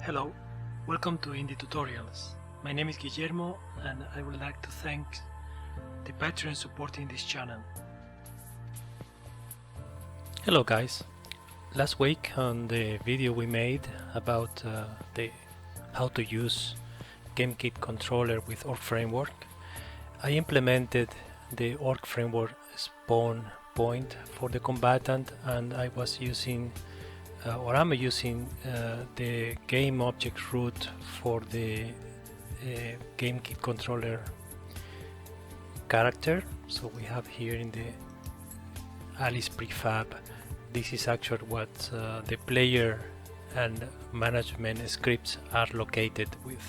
Hello, welcome to Indie Tutorials. My name is Guillermo and I would like to thank the patrons supporting this channel. Hello guys, last week on the video we made about how to use GameKit controller with ORK Framework, I implemented the ORK Framework spawn point for the combatant, and I was using I'm using the game object root for the GameKit controller character. So we have here in the Alice prefab, this is actually what the player and management scripts are located with.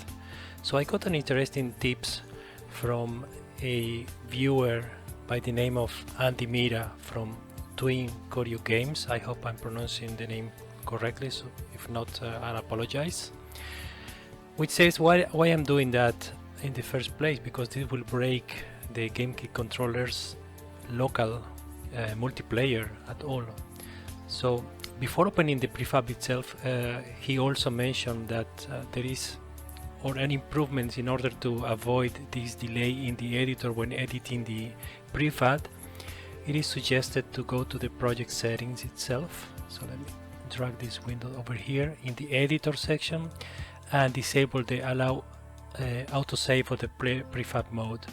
So I got an interesting tips from a viewer by the name of Andy Mira from Twin Koryu Games. I hope I'm pronouncing the name correctly, so if not, I'll apologize. Which says why I'm doing that in the first place, because this will break the GameKit controller's local multiplayer at all. So before opening the prefab itself, he also mentioned that there is an improvements in order to avoid this delay in the editor when editing the prefab. It is suggested to go to the project settings itself. So let me drag this window over here in the editor section and disable the allow autosave for the prefab mode.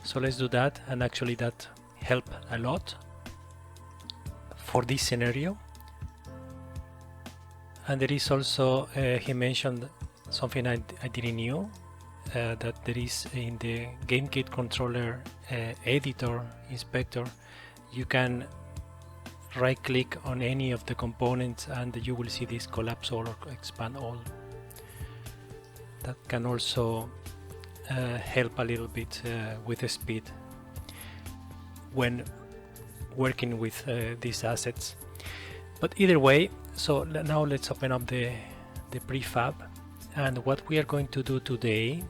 So let's do that, and actually that helped a lot for this scenario. And there is also he mentioned something I didn't know, that there is in the GameKit controller editor inspector, you can right click on any of the components and you will see this collapse all or expand all. That can also help a little bit with the speed when working with these assets. But either way, so now let's open up the prefab, and what we are going to do today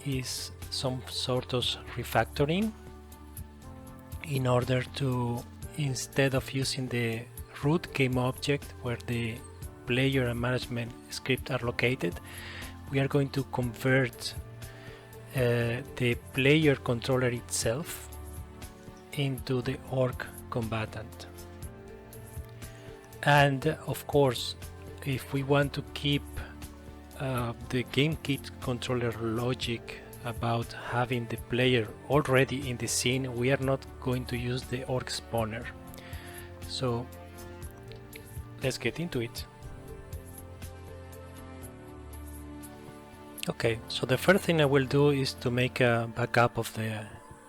is some sort of refactoring in order to, instead of using the root game object where the player and management script are located, we are going to convert the player controller itself into the ORK combatant. And of course, if we want to keep the GameKit controller logic about having the player already in the scene, we are not going to use the ORK spawner. So let's get into it. Okay, so the first thing I will do is to make a backup of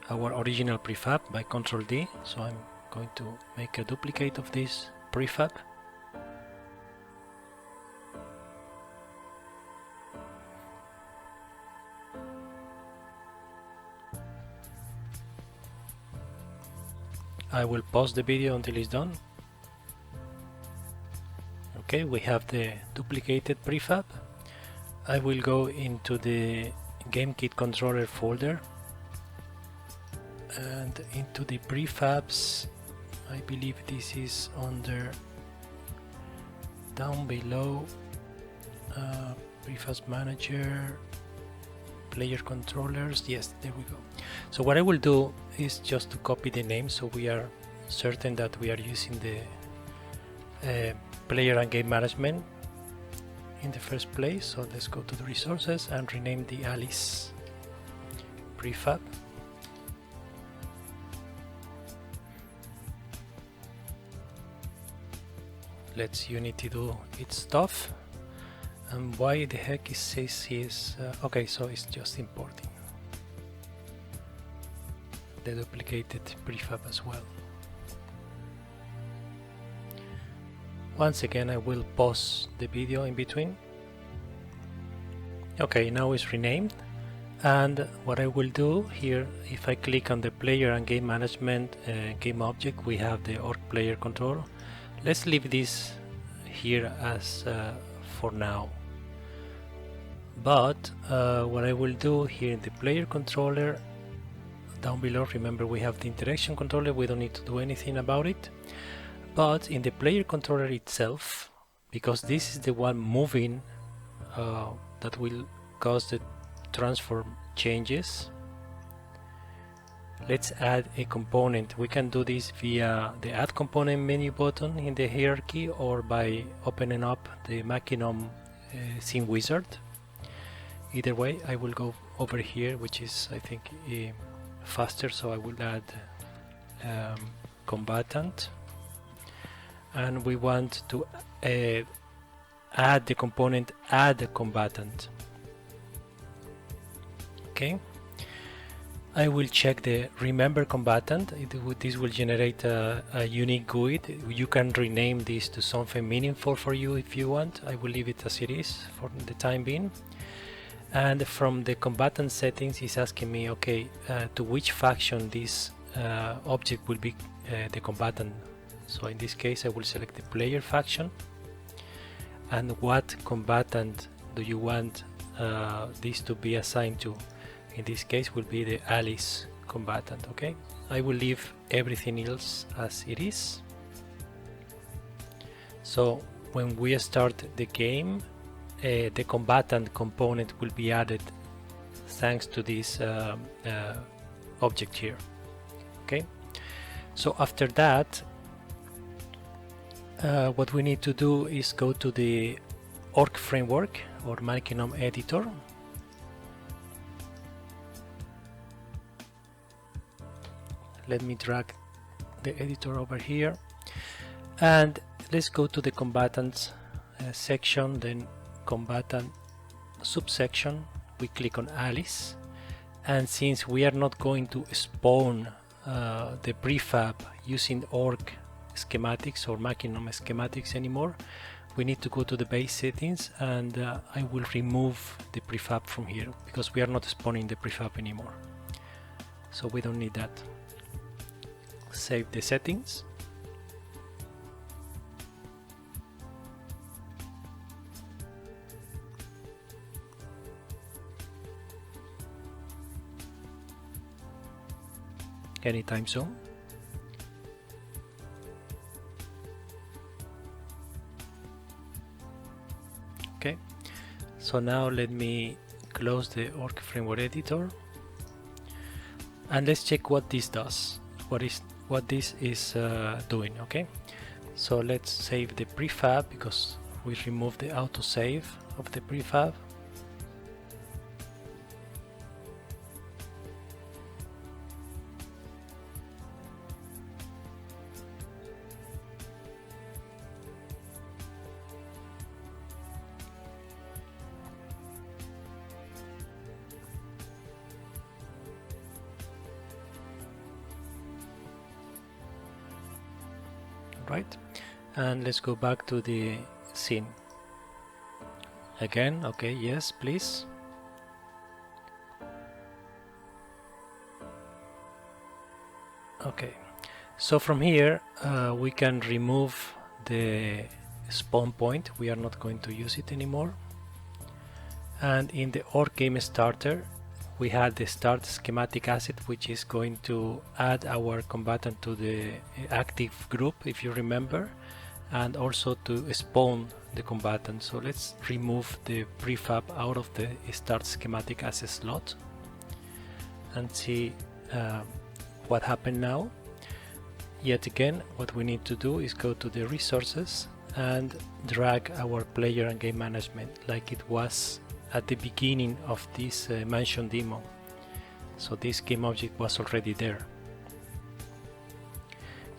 our original prefab by Ctrl D. So I'm going to make a duplicate of this prefab. I will pause the video until it's done. Okay, we have the duplicated prefab. I will go into the GameKit controller folder and into the prefabs. I believe this is under down below prefabs manager, player controllers. Yes, there we go. So what I will do is just to copy the name so we are certain that we are using the player and game management in the first place. So let's go to the resources and rename the Alice prefab. Let's Unity do its stuff. And why the heck it says is okay, so it's just importing the duplicated prefab as well. Once again, I will pause the video in between. Okay, now it's renamed, and what I will do here, if I click on the player and game management game object, we have the ORK player control. Let's leave this here as for now. But what I will do here in the player controller down below, remember we have the interaction controller, we don't need to do anything about it. But in the player controller itself, because this is the one moving that will cause the transform changes. Let's add a component. We can do this via the add component menu button in the hierarchy, or by opening up the Maki scene wizard. Either way, I will go over here, which is, I think, faster. So I will add combatant, and we want to add the component add a combatant. Okay, I will check the remember combatant. This will generate a unique GUID. You can rename this to something meaningful for you if you want. I will leave it as it is for the time being. And from the combatant settings, it's asking me, okay, to which faction this object will be the combatant. So in this case, I will select the player faction. And what combatant do you want this to be assigned to? In this case will be the Alice combatant. Okay, I will leave everything else as it is. So when we start the game, the combatant component will be added thanks to this object here. Okay, so after that, what we need to do is go to the ORK Framework or Maki editor. Let me drag the editor over here, and let's go to the combatants section, then combatant subsection. We click on Alice, and since we are not going to spawn the prefab using ORK schematics or Maki schematics anymore, we need to go to the base settings, and I will remove the prefab from here because we are not spawning the prefab anymore, so we don't need that. Save the settings. Anytime soon. Okay, so now let me close the ORK Framework editor, and let's check what this does. What this is doing. Okay, so let's save the prefab because we removed the autosave of the prefab. Right, and let's go back to the scene again. Okay, yes, please. Okay, so from here we can remove the spawn point. We are not going to use it anymore. And in the ORK game starter, we had the start schematic asset, which is going to add our combatant to the active group, if you remember, and also to spawn the combatant. So let's remove the prefab out of the start schematic asset slot and see what happened now. Yet again, what we need to do is go to the resources and drag our player and game management like it was at the beginning of this mansion demo. So this game object was already there.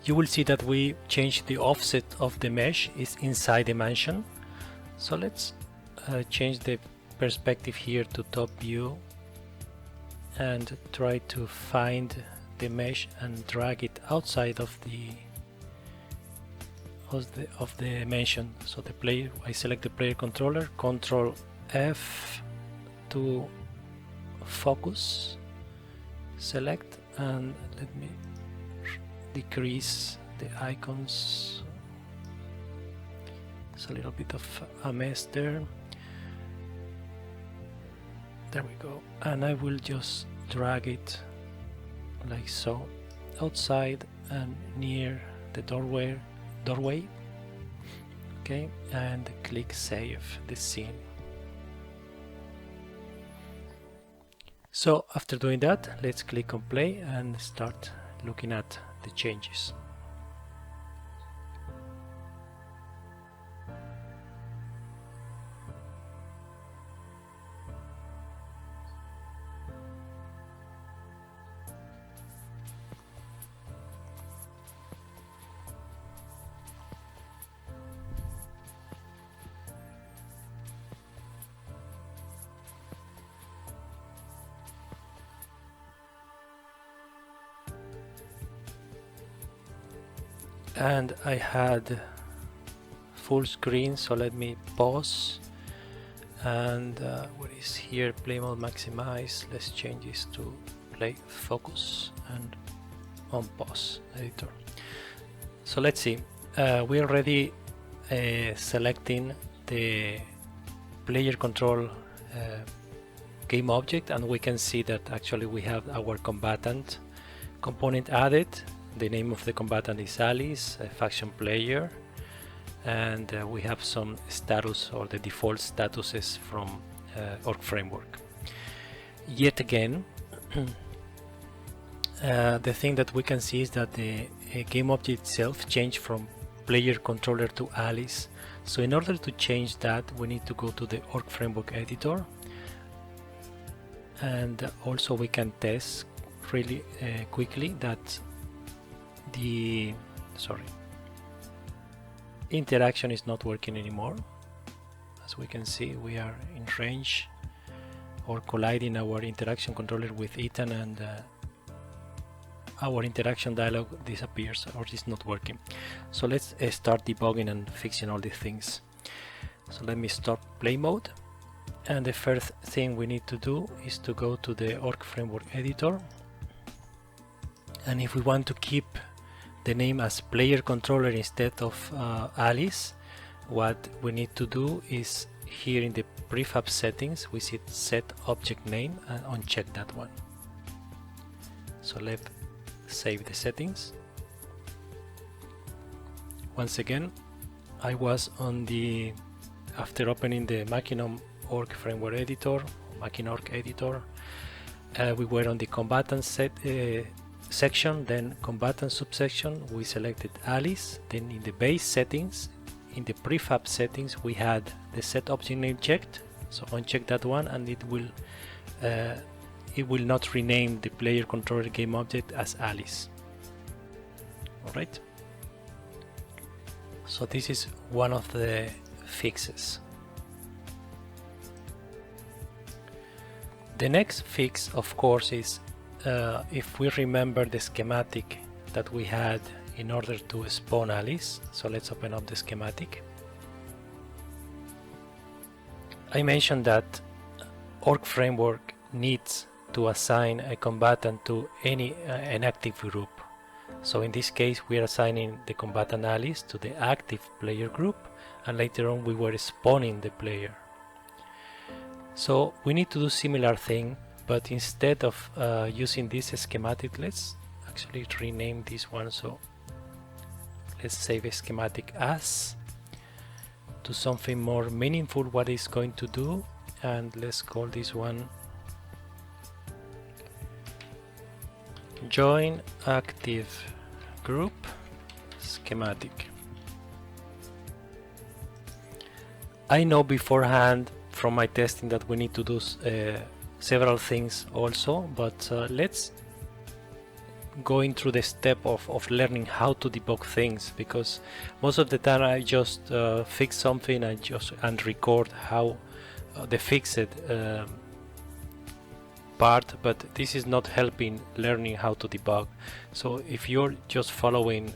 You will see that we changed the offset of the mesh is inside the mansion. So let's change the perspective here to top view and try to find the mesh and drag it outside of the mansion. So the player, I select the player controller, Control F to focus, select, and let me decrease the icons. It's a little bit of a mess there. There we go, and I will just drag it like so outside and near the doorway. Okay, and click save the scene. So after doing that, let's click on play and start looking at the changes. And I had full screen, so let me pause. And what is here? Play mode maximize. Let's change this to play focus and on pause editor. So let's see. We're already selecting the player control game object, and we can see that actually we have our combatant component added. The name of the combatant is Alice, a faction player, and we have some status or the default statuses from ORK Framework. Yet again, the thing that we can see is that the game object itself changed from player controller to Alice. So in order to change that, we need to go to the ORK Framework editor, and also we can test really quickly that the interaction is not working anymore. As we can see, we are in range or colliding our interaction controller with Ethan, and our interaction dialog disappears or is not working. So let's start debugging and fixing all these things. So let me stop play mode, and the first thing we need to do is to go to the ORK Framework editor, and if we want to keep the name as player controller instead of Alice, what we need to do is here in the prefab settings we see set object name and uncheck that one. So let's save the settings. Once again, I was on the, after opening the Maki ORK Framework editor, Maki ORK editor, we were on the combatant section, then combatant subsection, we selected Alice. Then in the base settings, in the prefab settings, we had the set object name checked, so uncheck that one, and it will not rename the player controller game object as Alice. Alright, so this is one of the fixes. The next fix, of course, is if we remember the schematic that we had in order to spawn Alice. So let's open up the schematic. I mentioned that ORK Framework needs to assign a combatant to an active group. So in this case we are assigning the combatant Alice to the active player group, and later on we were spawning the player. So we need to do similar thing, but instead of using this schematic, let's actually rename this one. So let's save a schematic as to something more meaningful what it's going to do, and let's call this one join active group schematic. I know beforehand from my testing that we need to do several things also, but let's going through the step of learning how to debug things, because most of the time I just fix something and record how the fixed part, but this is not helping learning how to debug. So if you're just following,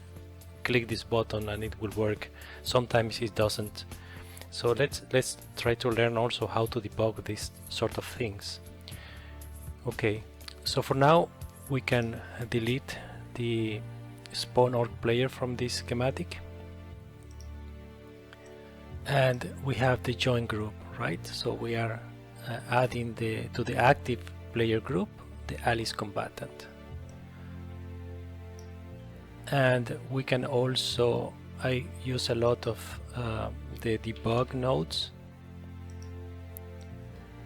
click this button and it will work. Sometimes it doesn't. So let's try to learn also how to debug these sort of things. Okay, so for now we can delete the spawn ORK player from this schematic, and we have the join group, right? So we are adding to the active player group the Alice combatant, and we can also, I use a lot of the debug nodes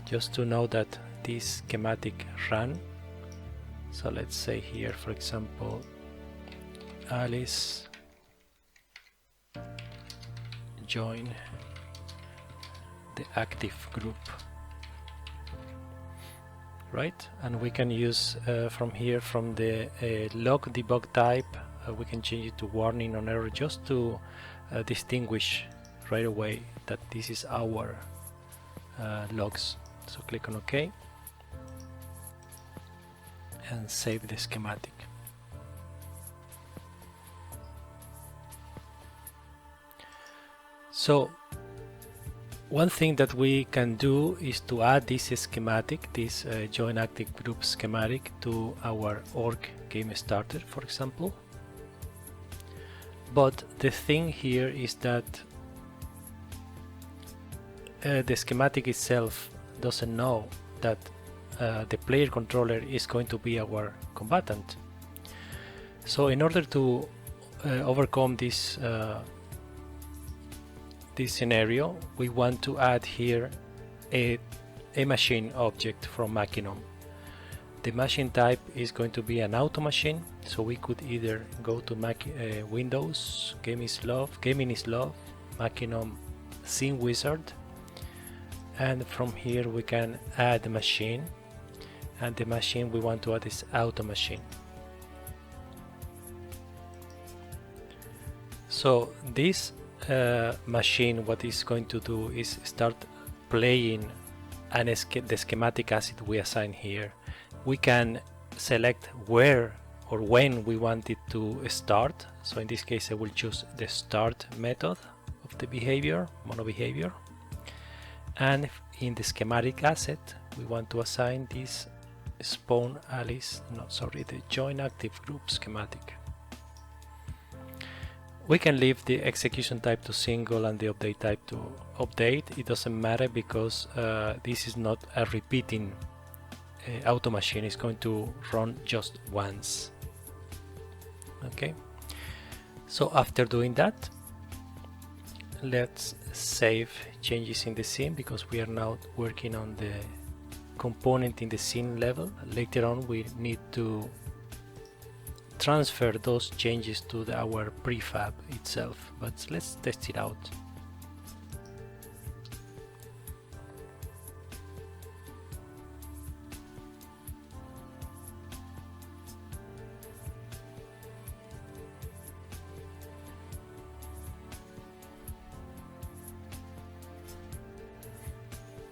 just to know that this schematic run. So let's say here, for example, Alice join the active group, right? And we can use from here, from the log debug type, we can change it to warning on error, just to distinguish right away that this is our logs. So click on OK and save the schematic. So one thing that we can do is to add this schematic, this join active group schematic, to our ORK game starter, for example. But the thing here is that the schematic itself doesn't know that the player controller is going to be our combatant. So in order to overcome this this scenario, we want to add here a machine object from Makinom. The machine type is going to be an auto machine, so we could either go to Windows, Gaming is Love, Makinom Scene Wizard, and from here we can add a machine, and the machine we want to add is auto machine. So this machine, what it's going to do is start playing the schematic asset we assign here. We can select where or when we want it to start. So in this case I will choose the start method of the behavior, mono behavior, and in the schematic asset we want to assign this spawn Alice, the join active group schematic. We can leave the execution type to single and the update type to update. It doesn't matter because this is not a repeating auto machine. It's going to run just once. Okay. So after doing that, let's save changes in the scene, because we are now working on the component in the scene level. Later on we need to transfer those changes to our prefab itself, but let's test it out.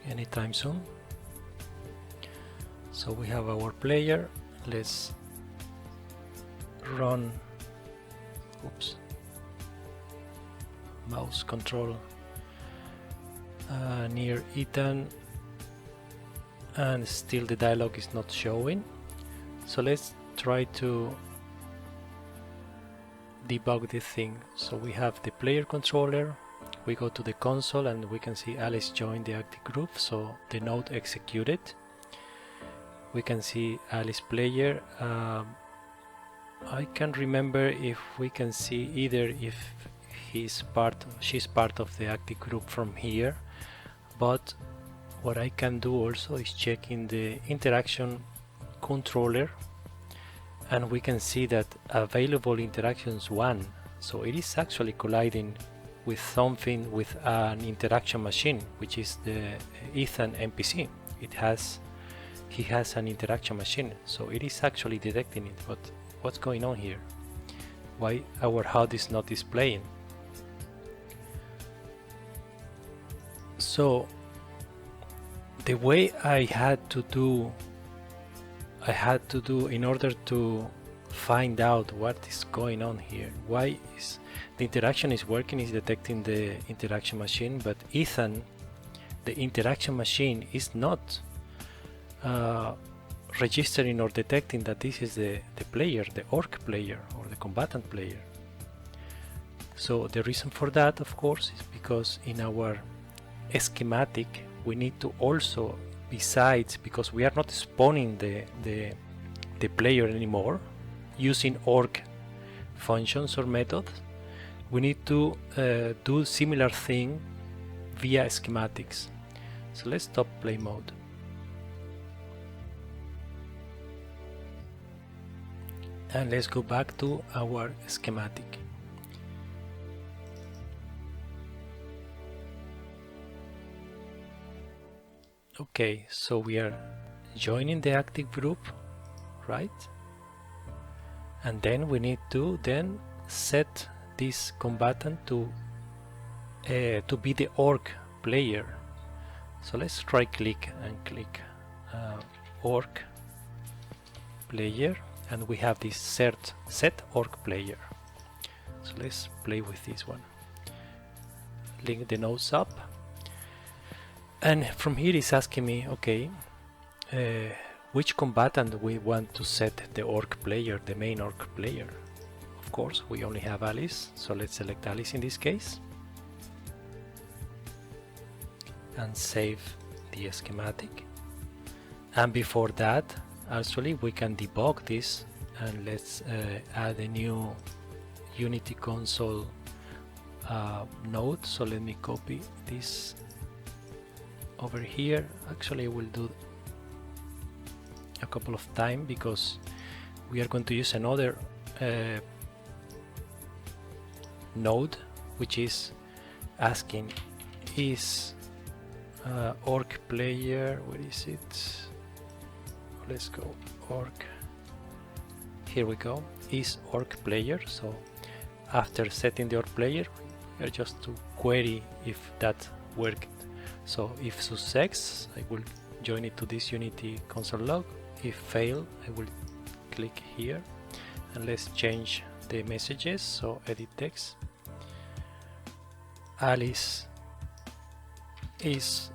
Anytime soon. So we have our player. Let's run mouse control near Ethan, and still the dialog is not showing. So let's try to debug the thing. So we have the player controller, we go to the console and we can see Alice joined the active group, so the node executed. We can see Alice player. I can't remember if we can see either if she's part of the active group from here, but what I can do also is check in the interaction controller, and we can see that available interactions 1, so it is actually colliding with something, with an interaction machine, which is the Ethan NPC. He has an interaction machine, so it is actually detecting it. But what's going on here? Why our HUD is not displaying? So the way I had to do in order to find out what is going on here, why is the interaction is working, is detecting the interaction machine, but Ethan, the interaction machine, is not registering or detecting that this is the player, the ORK player or the combatant player. So the reason for that, of course, is because in our schematic we need to also, besides, because we are not spawning the player anymore using ORK functions or methods, we need to do similar thing via schematics. So let's stop play mode. And let's go back to our schematic. Okay, so we are joining the active group, right? And then we need to then set this combatant to be the ORK player. So let's right click and click ORK player, and we have this set ORK player. So let's play with this one. Link the nodes up, and from here it's asking me, okay, which combatant we want to set the ORK player, the main ORK player. Of course, we only have Alice, so let's select Alice in this case and save the schematic. And before that, actually, we can debug this, and let's add a new Unity console node. So let me copy this over here. Actually, I will do a couple of times because we are going to use another node, which is asking, is ORK player, where is it? Let's go ORK, here we go, is ORK player. So after setting the ORK player, we are just to query if that worked. So if success, I will join it to this Unity console log. If fail, I will click here, and let's change the messages. So edit text, Alice is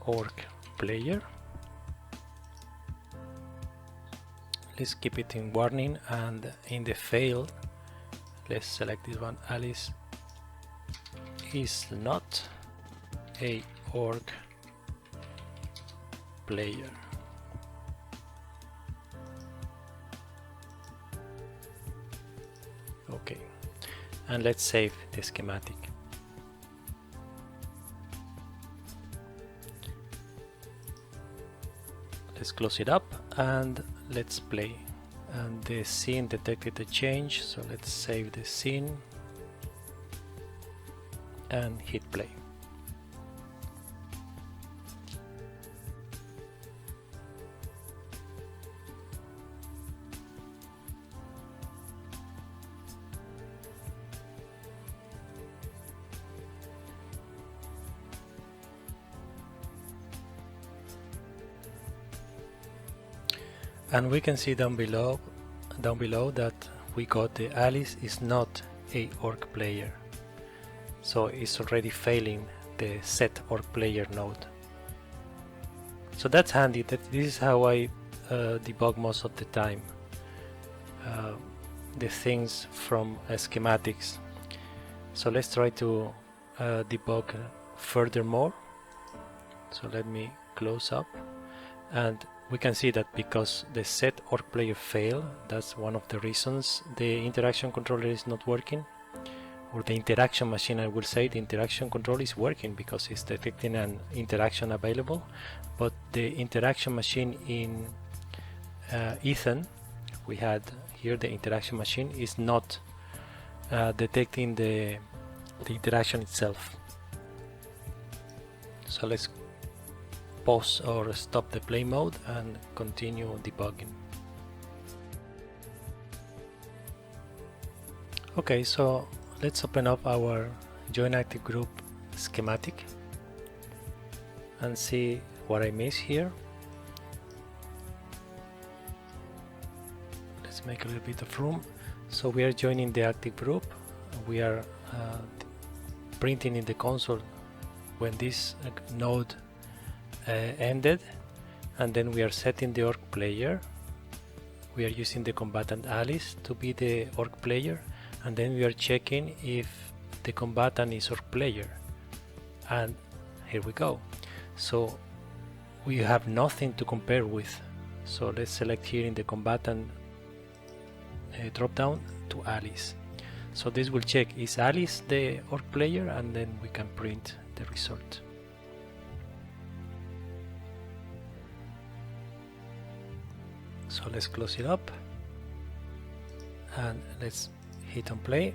ORK player. Let's keep it in warning, and in the fail, let's select this one, Alice is not a ORK player. Okay, and let's save the schematic. Let's close it up and let's play. And the scene detected a change, so let's save the scene and hit play. And we can see down below that we got the Alice is not a ORK player. So it's already failing the set ORK player node. So that's handy. This is how I debug most of the time the things from schematics. So let's try to debug furthermore. So let me close up, and we can see that because the set ORK player failed, that's one of the reasons the interaction controller is not working, or the interaction machine. I will say the interaction control is working because it's detecting an interaction available, but the interaction machine in Ethan, we had here the interaction machine is not detecting the interaction itself. So let's pause or stop the play mode and continue debugging. Okay, so let's open up our join active group schematic and see what I missed here. Let's make a little bit of room. So we are joining the active group. We are printing in the console when this node ended, and then we are setting the ORK player. We are using the combatant Alice to be the ORK player, and then we are checking if the combatant is ORK player, and here we go. So we have nothing to compare with. So let's select here in the combatant drop down to Alice. So this will check, is Alice the ORK player, and then we can print the result. So let's close it up and let's hit on play.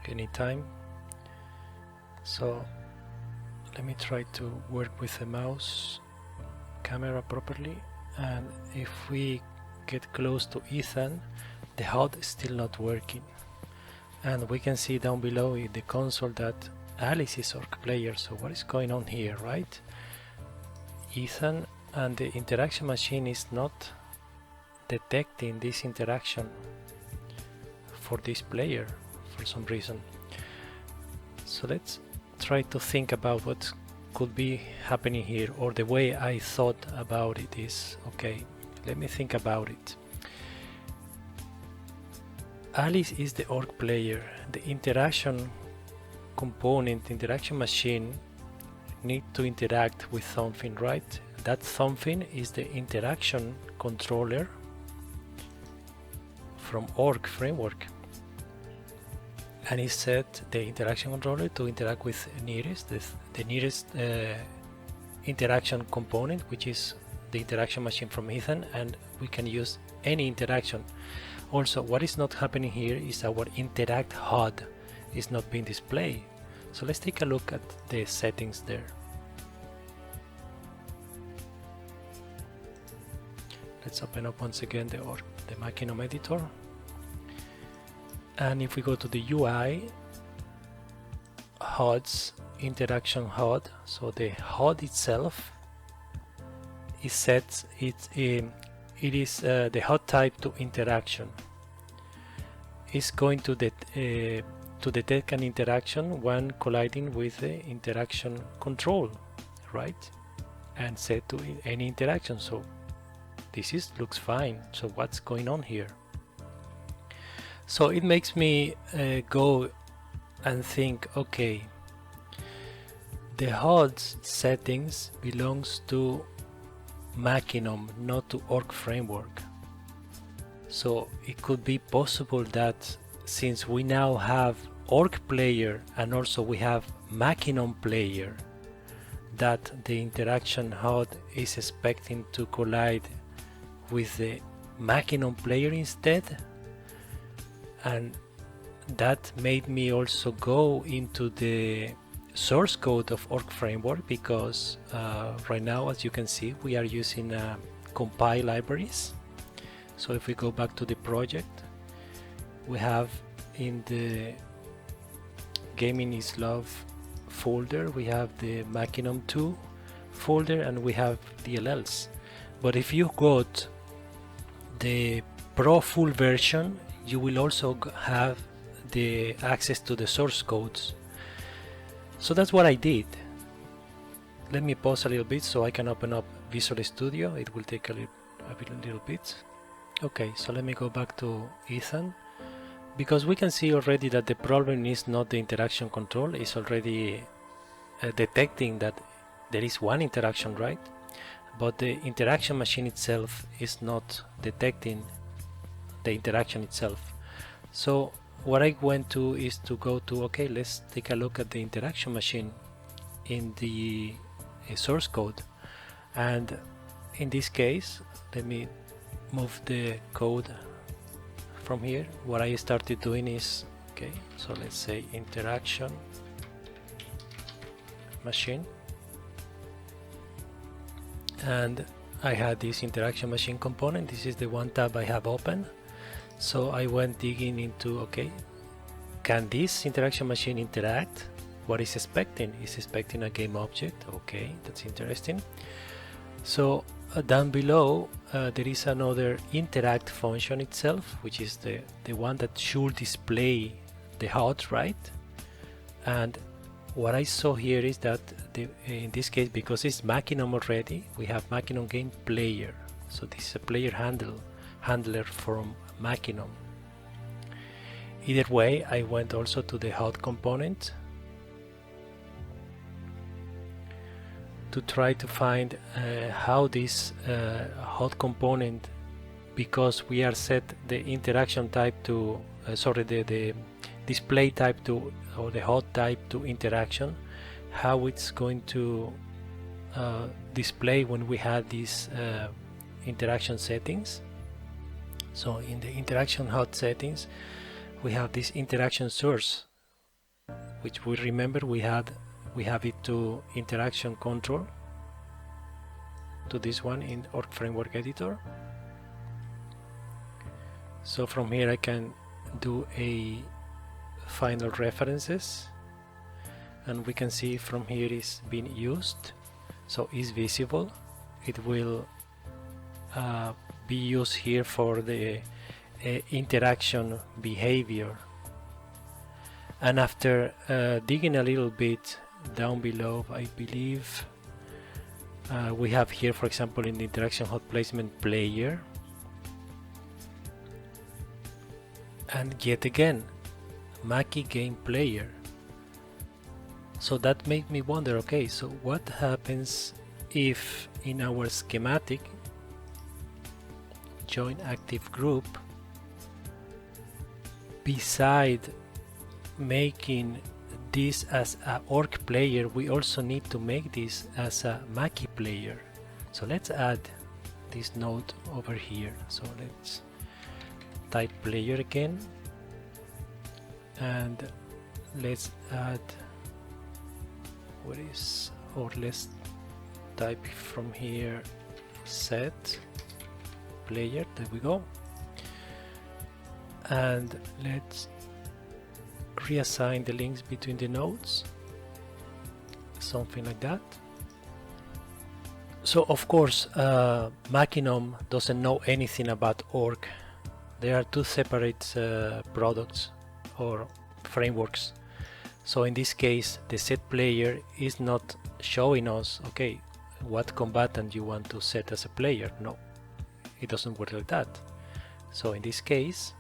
Anytime. So let me try to work with the mouse camera properly, and if we get close to Ethan, the HUD is still not working, and we can see down below in the console that Alice is ORK player. So what is going on here, right? Ethan and the interaction machine is not detecting this interaction for this player for some reason. So let's try to think about what could be happening here, or the way I thought about it is, okay, let me think about it. Alice is the ORK player. The interaction component, interaction machine, need to interact with something, right? That something is the interaction controller from ORK Framework, and it set the interaction controller to interact with nearest, the nearest interaction component, which is the interaction machine from Ethan, and we can use any interaction. Also, what is not happening here is our interact HUD is not being displayed. So let's take a look at the settings there. Let's open up once again the Makinum editor. And if we go to the UI, HUDs, interaction HUD, so the HUD itself is set, it is the HUD type to interaction. It's going to detect an interaction when colliding with the interaction control, right? And set to any interaction. So this looks fine. So what's going on here? So it makes me go and think, okay, the HUD settings belongs to Makinum, not to ORK Framework. So it could be possible that since we now have ORK Player and also we have Makinum Player, that the interaction HUD is expecting to collide with the Makinum Player instead. And that made me also go into the source code of ORK Framework, because right now, as you can see, we are using compile libraries. So if we go back to the project, we have in the Gaming is Love folder, we have the Makinum 2 folder, and we have DLLs. But if you got the Pro full version, you will also have the access to the source codes. So that's what I did. Let me pause a little bit so I can open up Visual Studio. It will take a little bit. Okay, so let me go back to Ethan, because we can see already that the problem is not the interaction control. It's already detecting that there is one interaction, right? But the interaction machine itself is not detecting the interaction itself. So what I went to is to go to, okay, let's take a look at the interaction machine in the source code. And in this case, let me move the code from here. What I started doing is, okay, so let's say interaction machine, and I had this interaction machine component. This is the one tab I have open. So I went digging into, okay, can this interaction machine interact? What is expecting? Is expecting a game object. Okay, that's interesting. So down below there is another interact function itself, which is the one that should display the HUD, right? And what I saw here is that in this case, because it's Makinum already, we have Makinum Game Player. So this is a player handler from Makinum. Either way, I went also to the HUD component, to try to find how this hot component, because we are set the interaction type to the display type to, or the hot type to interaction, how it's going to display when we have these interaction settings. So in the interaction hot settings we have this interaction source, which we remember we have it to interaction control, to this one in ORK Framework editor. So from here I can do a final references, and we can see from here is being used, so is visible. It will be used here for the interaction behavior. And after digging a little bit down below, I believe we have here, for example, in the interaction hot placement player, and yet again Maki game player. So that made me wonder, okay, so what happens if in our schematic join active group, beside making this as a ORK player, we also need to make this as a Maki player. So let's add this node over here. So let's type player again, and let's add, what is, or let's type from here set player, there we go, and let's reassign the links between the nodes, something like that. So of course Makinom doesn't know anything about ORK. There are two separate products or frameworks. So in this case the set player is not showing us, okay, what combatant you want to set as a player. No, it doesn't work like that. So in this case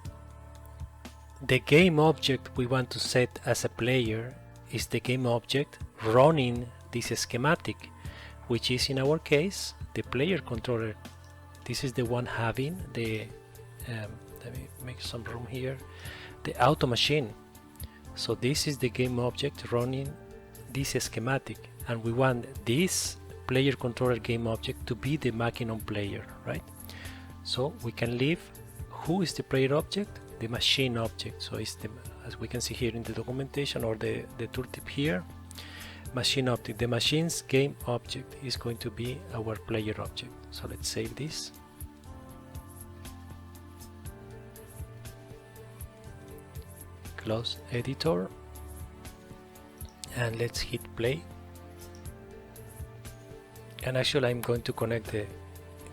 the game object we want to set as a player is the game object running this schematic, which is in our case the player controller. This is the one having the let me make some room here, the auto machine. So this is the game object running this schematic, and we want this player controller game object to be the Makinom player, right? So we can leave, who is the player object? The machine object. So it's the, as we can see here in the documentation or the tooltip here, machine object. The machine's game object is going to be our player object. So let's save this. Close editor, and let's hit play. And actually I'm going to connect the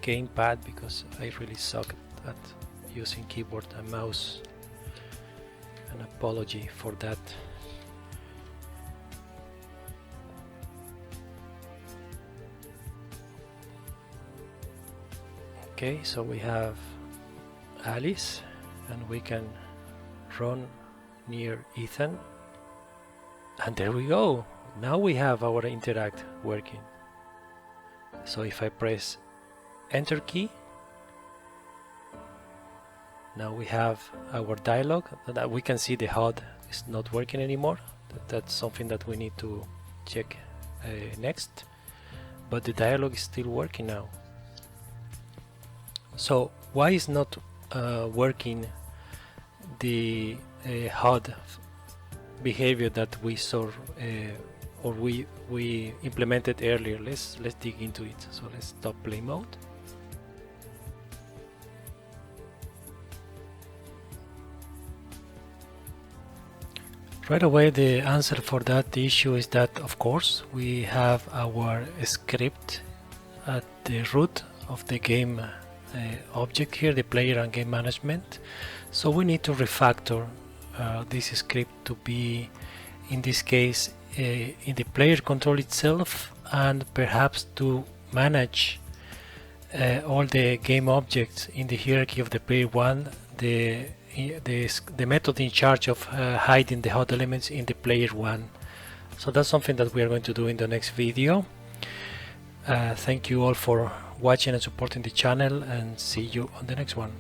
gamepad because I really suck at using keyboard and mouse. An apology for that. Okay, so we have Alice, and we can run near Ethan, and there we go. Now we have our interact working. So if I press enter key, now we have our dialog, that we can see the HUD is not working anymore. That's something that we need to check next, but the dialog is still working now. So why is not working the HUD behavior that we saw or we implemented earlier? Let's dig into it. So let's stop play mode. Right away the answer for that issue is that of course we have our script at the root of the game object here, the player and game management. So we need to refactor this script to be, in this case, in the player control itself, and perhaps to manage all the game objects in the hierarchy of the player one, the method in charge of hiding the hot elements in the player one. So that's something that we are going to do in the next video. Thank you all for watching and supporting the channel, and see you on the next one.